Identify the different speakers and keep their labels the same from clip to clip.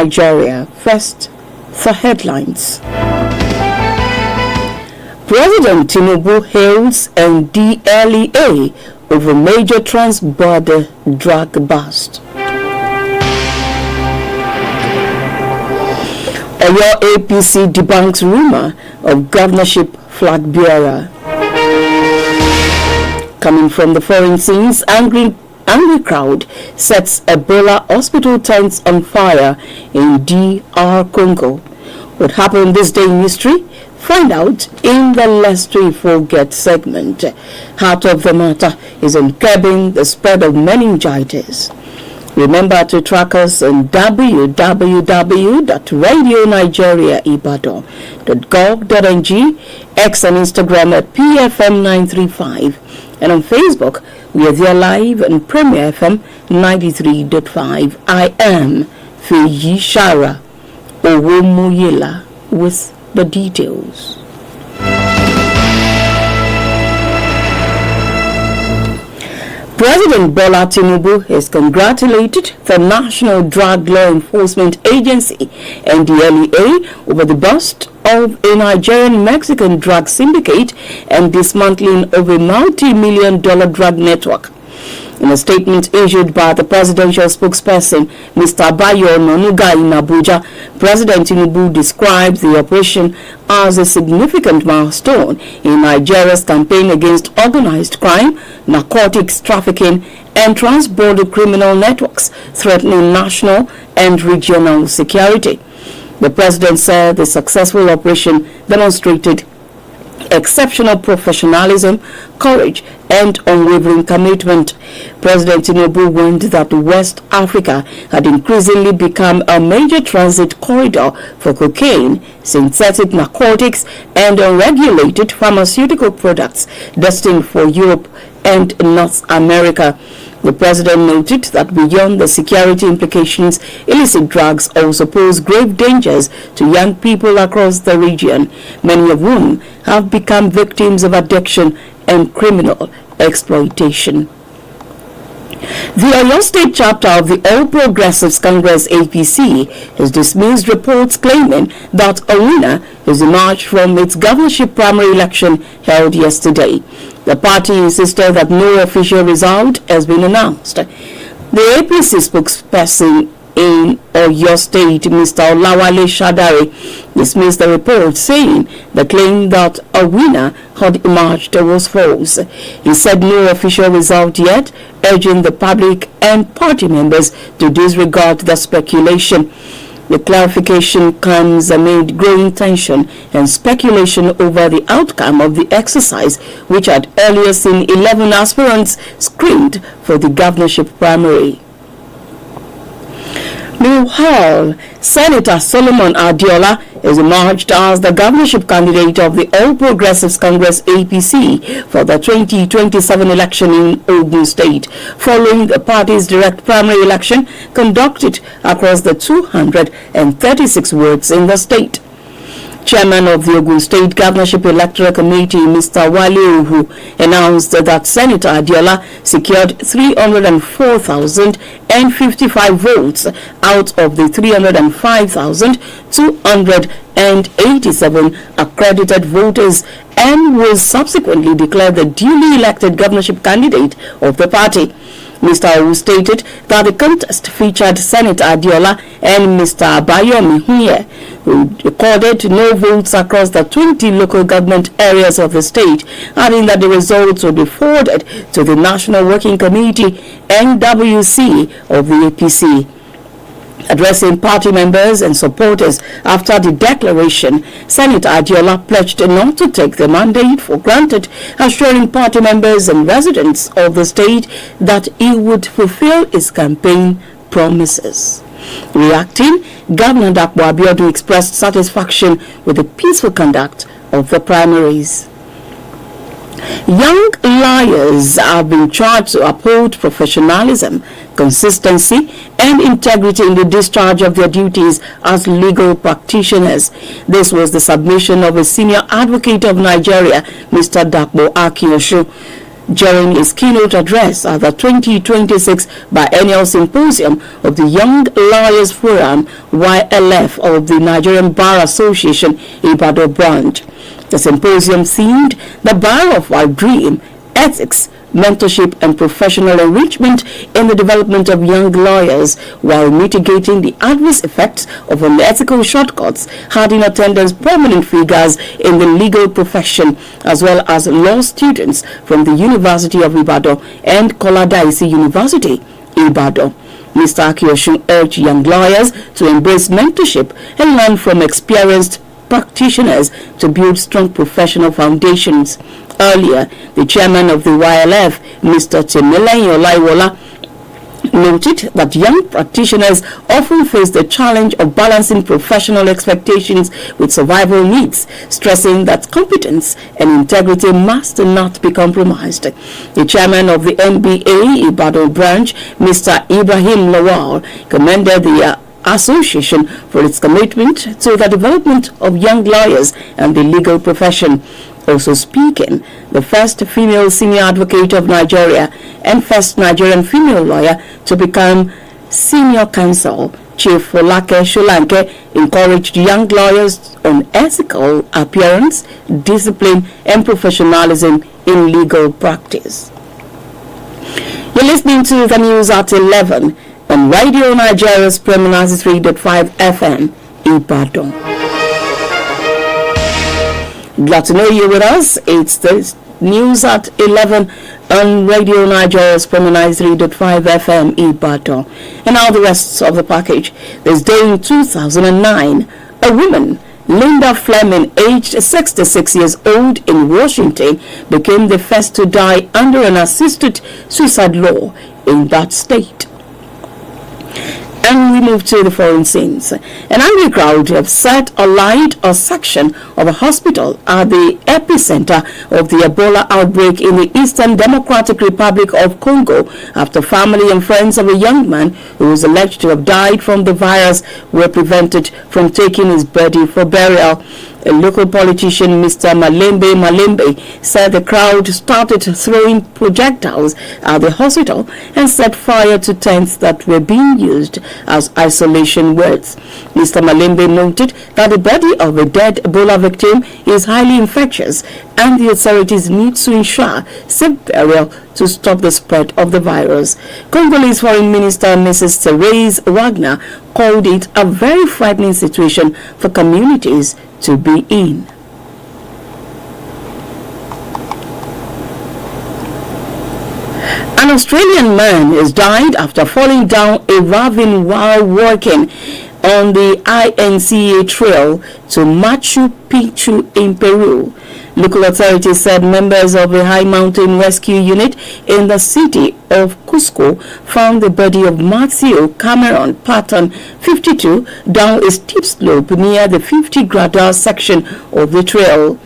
Speaker 1: Nigeria. First, the headlines. President Tinubu hails NDLEA over major trans-border drug bust. Oyo APC debunks rumor of governorship flag bearer. Coming from the foreign scenes, angry crowd sets Ebola hospital tents on fire in DR Congo. What happened this day in history? Find out in the Lest We Forget segment. Heart of the matter is on curbing the spread of meningitis. Remember to track us on www.radionigeriaibadan.gov.ng, X and Instagram at PFM935, and on Facebook we are there live on Premier FM 93.5. I am Feyi Shara Owomuyela with the details. President Bola Tinubu has congratulated the National Drug Law Enforcement Agency, NDLEA, over the bust of a Nigerian-Mexican drug syndicate and dismantling of a multi-million-dollar drug network. In a statement issued by the presidential spokesperson, Mr. Bayo Onanuga in Abuja, President Tinubu described the operation as a significant milestone in Nigeria's campaign against organized crime, narcotics trafficking, and trans-border criminal networks threatening national and regional security. The president said the successful operation demonstrated exceptional professionalism, courage, and unwavering commitment. President Tinubu warned that West Africa had increasingly become a major transit corridor for cocaine, synthetic narcotics, and unregulated pharmaceutical products destined for Europe and North America. The president noted that beyond the security implications, illicit drugs also pose grave dangers to young people across the region, many of whom have become victims of addiction and criminal exploitation. The Oyo State chapter of the All Progressives Congress APC has dismissed reports claiming that a winner has emerged from its governorship primary election held yesterday. The party insisted that no official result has been announced. The APC spokesperson in Oyo State, Mr. Olawale Shadari, dismissed the report, saying the claim that a winner had emerged was false. He said no official result yet, urging the public and party members to disregard the speculation. The clarification comes amid growing tension and speculation over the outcome of the exercise, which had earlier seen 11 aspirants screened for the governorship primary. Meanwhile, Senator Solomon Adiola has emerged as the governorship candidate of the All Progressives Congress APC for the 2027 election in Ogun State, following the party's direct primary election conducted across the 236 wards in the state. Chairman of the Ogun State Governorship Electoral Committee, Mr. Wale Uhu, announced that Senator Adiola secured 304,055 votes out of the 305,287 accredited voters and was subsequently declared the duly elected governorship candidate of the party. Mr. Uhu stated that the contest featured Senator Adiola and Mr. Abayomi Hunye, who recorded no votes across the 20 local government areas of the state, adding that the results would be forwarded to the National Working Committee, NWC, of the APC. Addressing party members and supporters after the declaration, Senator Adiola pledged not to take the mandate for granted, assuring party members and residents of the state that he would fulfill his campaign promises. Reacting, Governor Dapo Abiodun expressed satisfaction with the peaceful conduct of the primaries. Young lawyers have been charged to uphold professionalism, consistency, and integrity in the discharge of their duties as legal practitioners. This was the submission of a senior advocate of Nigeria, Mr. Dapo Akiosho. during his keynote address at the 2026 Biennial Symposium of the Young Lawyers Forum YLF of the Nigerian Bar Association Ibadan branch. The symposium themed the Bar of Our Dream, Ethics, Mentorship and Professional Enrichment in the Development of Young Lawyers while Mitigating the Adverse Effects of Unethical Shortcuts, had in attendance prominent figures in the legal profession as well as law students from the University of Ibadan and Koladaisi University, Ibadan. Mr. Akioshun urged young lawyers to embrace mentorship and learn from experienced practitioners to build strong professional foundations. Earlier, the chairman of the YLF, Mr. Temileyin Olaiwola, noted that young practitioners often face the challenge of balancing professional expectations with survival needs, stressing that competence and integrity must not be compromised. The chairman of the NBA Ibadan branch, Mr. Ibrahim Lawal, commended the association for its commitment to the development of young lawyers and the legal profession. Also speaking, the first female senior advocate of Nigeria and first Nigerian female lawyer to become senior counsel, Chief Folake Sholanke, encouraged young lawyers on ethical appearance, discipline, and professionalism in legal practice. You're listening to the news at 11 on Radio Nigeria's Premier 93.5 FM, Ibadan. Glad to know you're with us. It's the news at 11 on Radio Nigeria's Premier 93.5 FM, Ibadan. And now the rest of the package. This day in 2009, a woman, Linda Fleming, aged 66 years old in Washington, became the first to die under an assisted suicide law in that state. And we move to the foreign scenes. An angry crowd have set alight a section of a hospital at the epicenter of the Ebola outbreak in the Eastern Democratic Republic of Congo after family and friends of a young man who was alleged to have died from the virus were prevented from taking his body for burial. A local politician, Mr. Malembe, said the crowd started throwing projectiles at the hospital and set fire to tents that were being used as isolation wards. Mr. Malembe noted that the body of a dead Ebola victim is highly infectious and the authorities need to ensure safe burial to stop the spread of the virus. Congolese Foreign Minister Mrs. Therese Wagner called it a very frightening situation for communities to be in. An Australian man has died after falling down a ravine while walking on the INCA trail to Machu Picchu in Peru. Local authorities said members of a high mountain rescue unit in the city of Cusco found the body of Matthew Cameron Patton, 52, down a steep slope near the 50-grader section of the trail.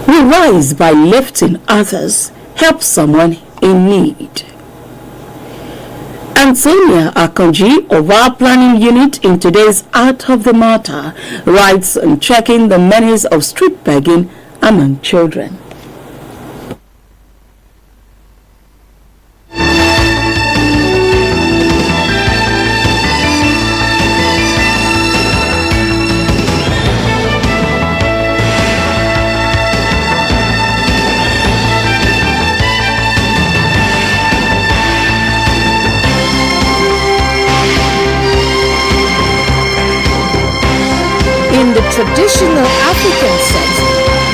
Speaker 1: We rise by lifting others, help someone in need. Antonia Akonji of our planning unit in today's Art of the Matter writes on checking the menace of street begging among children.
Speaker 2: In the traditional African sense,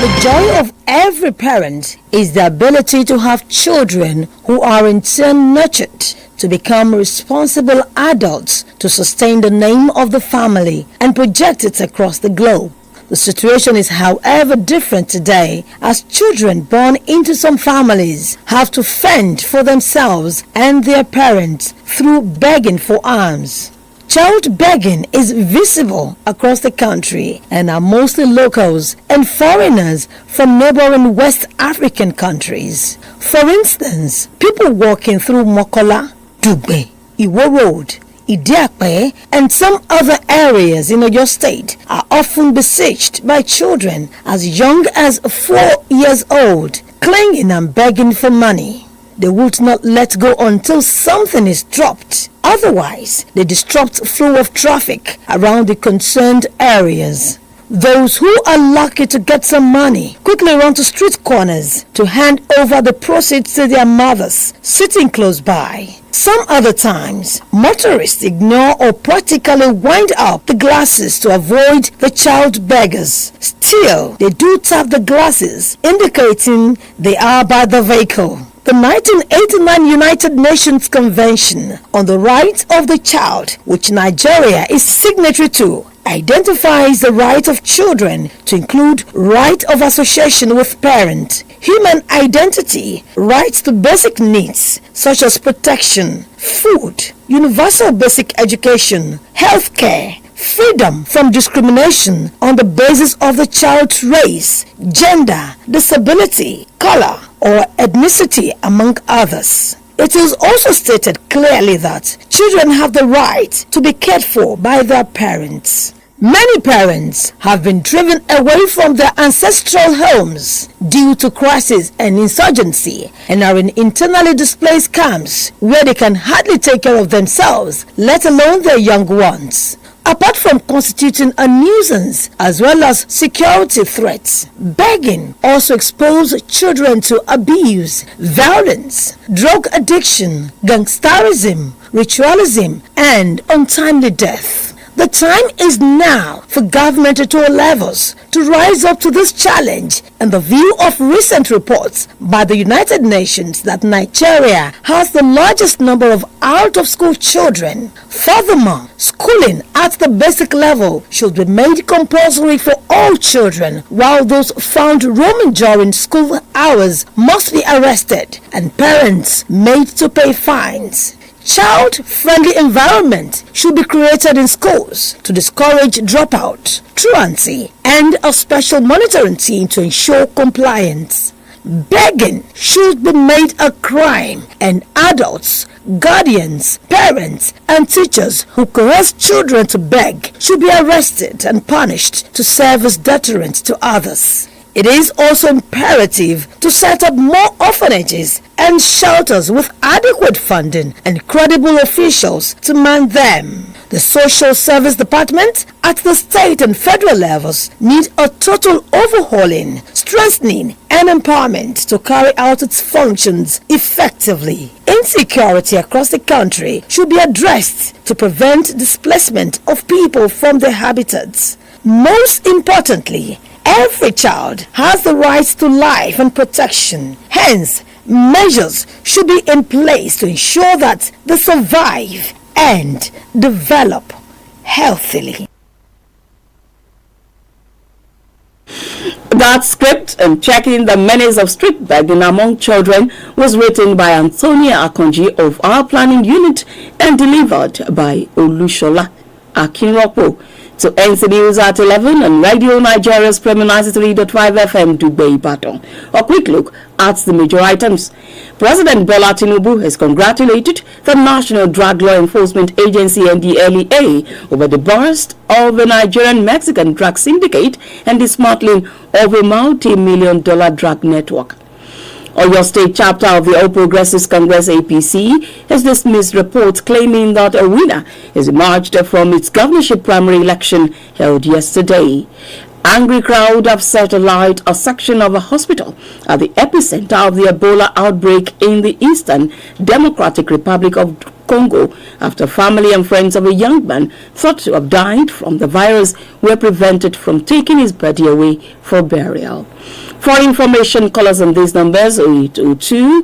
Speaker 2: the joy of every parent is the ability to have children who are in turn nurtured to become responsible adults to sustain the name of the family and project it across the globe. The situation is, however, different today, as children born into some families have to fend for themselves and their parents through begging for alms. Child begging is visible across the country and are mostly locals and foreigners from neighboring West African countries. For instance, people walking through Mokola, Dugbe, Iwo Road, Idiape, and some other areas in Oyo State are often besieged by children as young as 4 years old, clinging and begging for money. They would not let go until something is dropped. Otherwise, they disrupt flow of traffic around the concerned areas. Those who are lucky to get some money quickly run to street corners to hand over the proceeds to their mothers sitting close by. Some other times, motorists ignore or practically wind up the glasses to avoid the child beggars. Still, they do tap the glasses, indicating they are by the vehicle. The 1989 United Nations Convention on the Rights of the Child, which Nigeria is signatory to, identifies the right of children to include right of association with parent, human identity, rights to basic needs such as protection, food, universal basic education, health care, freedom from discrimination on the basis of the child's race, gender, disability, color, or ethnicity, among others. It is also stated clearly that children have the right to be cared for by their parents. Many parents have been driven away from their ancestral homes due to crisis and insurgency and are in internally displaced camps where they can hardly take care of themselves, let alone their young ones. Apart from constituting a nuisance as well as security threats, begging also exposes children to abuse, violence, drug addiction, gangsterism, ritualism, and untimely death. The time is now for government at all levels to rise up to this challenge in the view of recent reports by the United Nations that Nigeria has the largest number of out-of-school children. Furthermore, schooling at the basic level should be made compulsory for all children, while those found roaming during school hours must be arrested and parents made to pay fines. Child-friendly environment should be created in schools to discourage dropout, truancy, and a special monitoring team to ensure compliance. Begging should be made a crime, and adults, guardians, parents, and teachers who coerce children to beg should be arrested and punished to serve as deterrent to others. It is also imperative to set up more orphanages and shelters with adequate funding and credible officials to man them. The Social Service Department at the state and federal levels need a total overhauling, strengthening, and empowerment to carry out its functions effectively. Insecurity across the country should be addressed to prevent displacement of people from their habitats. Most importantly, every child has the right to life and protection. Hence, measures should be in place to ensure that they survive and develop healthily.
Speaker 1: That script and checking the menace of street begging among children was written by Antonia Akonji of our planning unit and delivered by Olushola Akinropo. To NC News at 11 and Radio Nigeria's Premier 93.5 FM Dugbe Ibadan. A quick look at the major items. President Bola Tinubu has congratulated the National Drug Law Enforcement Agency NDLEA over the burst of the Nigerian-Mexican drug syndicate and dismantling of a multi-million-dollar drug network. Oyo State chapter of the All Progressives Congress APC has dismissed reports claiming that a winner has emerged from its governorship primary election held yesterday. Angry crowd have set alight a section of a hospital at the epicenter of the Ebola outbreak in the Eastern Democratic Republic of Congo after family and friends of a young man thought to have died from the virus were prevented from taking his body away for burial. For information, call us on these numbers 0802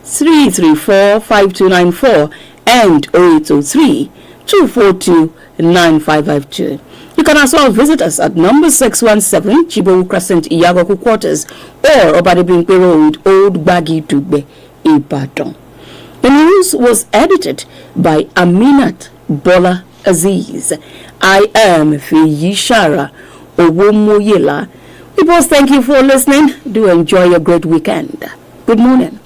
Speaker 1: 334 5294 and 0803 242 9552. You can as well visit us at number 617 Chibowu Crescent, Iyagoku Quarters, or Obadebimpe Road, Old Baggy Dugbe, Ibadan. The news was edited by Aminat Bola Aziz. I am Fiyishara Owomoyela. We both thank you for listening. Do enjoy your great weekend. Good morning.